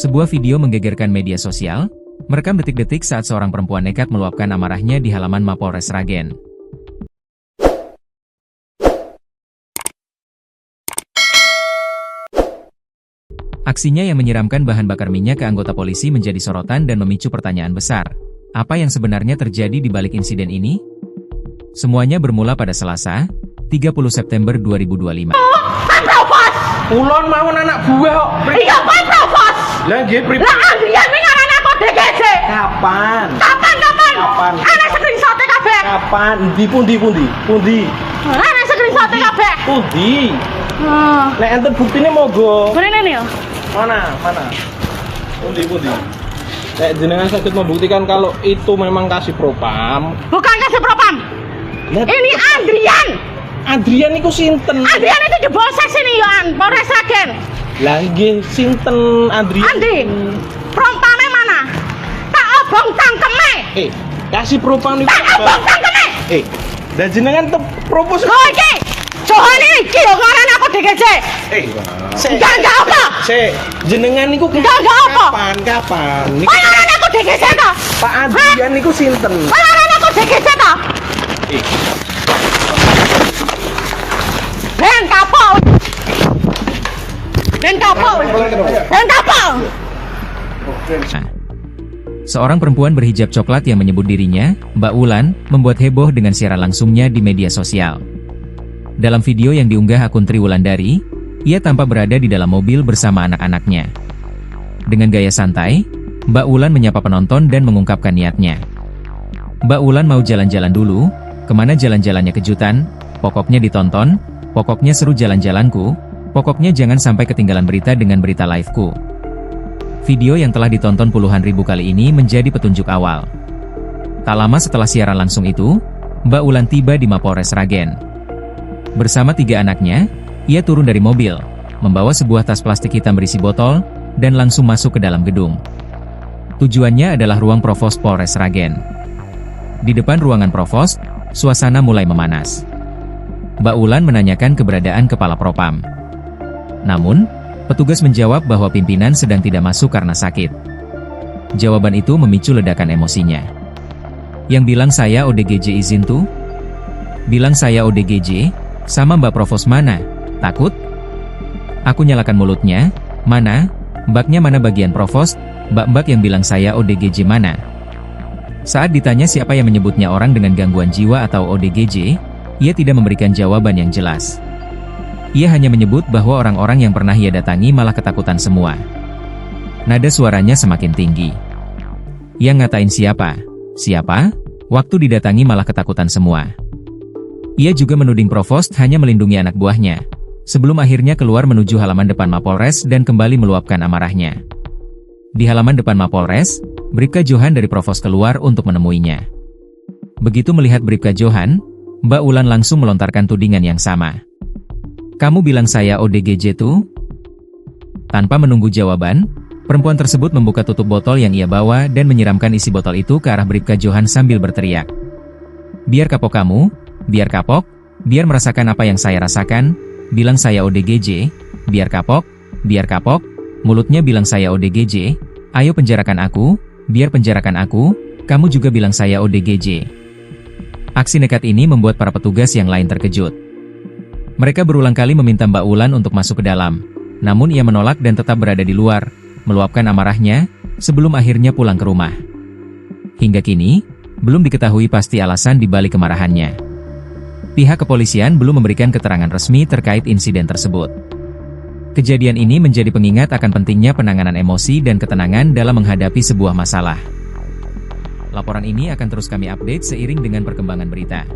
Sebuah video menggegerkan media sosial, merekam detik-detik saat seorang perempuan nekat meluapkan amarahnya di halaman Mapolres Sragen. Aksinya yang menyiramkan bahan bakar minyak ke anggota polisi menjadi sorotan dan memicu pertanyaan besar. Apa yang sebenarnya terjadi di balik insiden ini? Semuanya bermula pada Selasa, 30 September 2025. Ulon mau anak buah kok. Iya, Pak Provos. Lah nggih pripun? Lah Andrian wingi anak kok DGJ. Kapan? Kapan? Ana screenshot-e kabeh. Kapan? Pundi? Ana screenshot-e kabeh. Pundi? Nek enten buktine monggo. Mrene ya. Mana? Pundi? Nek jenengan sakit membuktikan kalau itu memang kasih propam. Bukan kasih propam. Ini Andrian Niku sinten? Andrian itu di Bosek sini Yohan, Polres Sragen. Lah nggih sinten Andrian? Andi. Prompame mana? Tak obong tangkeme. Kasih propam niku. Tak obong tangkeme. Dan jenengan tuh propos. Lho iki. Johan iki yo ngaran aku DGJ. Enggak apa? Jenengan niku Enggak apa? Kapan? Kok ngaran aku DGJ to? Pak Andrian niku sinten? Kok ngaran aku DGJ to? Ben kapal. Seorang perempuan berhijab coklat yang menyebut dirinya Mbak Wulan membuat heboh dengan siaran langsungnya di media sosial. Dalam video yang diunggah akun Triwulandari, ia tampak berada di dalam mobil bersama anak-anaknya. Dengan gaya santai, Mbak Wulan menyapa penonton dan mengungkapkan niatnya. Mbak Wulan mau jalan-jalan dulu, kemana jalan-jalannya kejutan, pokoknya ditonton, pokoknya seru jalan-jalanku, pokoknya jangan sampai ketinggalan berita dengan berita liveku. Video yang telah ditonton puluhan ribu kali ini menjadi petunjuk awal. Tak lama setelah siaran langsung itu, Mbak Wulan tiba di Mapolres Sragen. Bersama 3 anaknya, ia turun dari mobil, membawa sebuah tas plastik hitam berisi botol, dan langsung masuk ke dalam gedung. Tujuannya adalah ruang Provos Polres Sragen. Di depan ruangan Provos, suasana mulai memanas. Mbak Wulan menanyakan keberadaan Kepala Propam. Namun, petugas menjawab bahwa pimpinan sedang tidak masuk karena sakit. Jawaban itu memicu ledakan emosinya. Yang bilang saya ODGJ izin tuh? Bilang saya ODGJ? Sama Mbak Provos mana? Takut? Aku nyalakan mulutnya. Mana? Mbaknya mana bagian Provos? Mbak-mbak yang bilang saya ODGJ mana? Saat ditanya siapa yang menyebutnya orang dengan gangguan jiwa atau ODGJ, ia tidak memberikan jawaban yang jelas. Ia hanya menyebut bahwa orang-orang yang pernah ia datangi malah ketakutan semua. Nada suaranya semakin tinggi. Yang ngatain siapa? Siapa? Waktu didatangi malah ketakutan semua. Ia juga menuding Provost hanya melindungi anak buahnya, sebelum akhirnya keluar menuju halaman depan Mapolres dan kembali meluapkan amarahnya. Di halaman depan Mapolres, Bribka Johan dari Provost keluar untuk menemuinya. Begitu melihat Bribka Johan, Mbak Wulan langsung melontarkan tudingan yang sama. Kamu bilang saya ODGJ tuh? Tanpa menunggu jawaban, perempuan tersebut membuka tutup botol yang ia bawa dan menyiramkan isi botol itu ke arah Bribka Johan sambil berteriak. Biar kapok kamu, biar kapok, biar merasakan apa yang saya rasakan, bilang saya ODGJ, biar kapok, mulutnya bilang saya ODGJ, ayo penjarakan aku, biar penjarakan aku, kamu juga bilang saya ODGJ. Aksi nekat ini membuat para petugas yang lain terkejut. Mereka berulang kali meminta Mbak Wulan untuk masuk ke dalam, namun ia menolak dan tetap berada di luar, meluapkan amarahnya, sebelum akhirnya pulang ke rumah. Hingga kini, belum diketahui pasti alasan dibalik kemarahannya. Pihak kepolisian belum memberikan keterangan resmi terkait insiden tersebut. Kejadian ini menjadi pengingat akan pentingnya penanganan emosi dan ketenangan dalam menghadapi sebuah masalah. Laporan ini akan terus kami update seiring dengan perkembangan berita.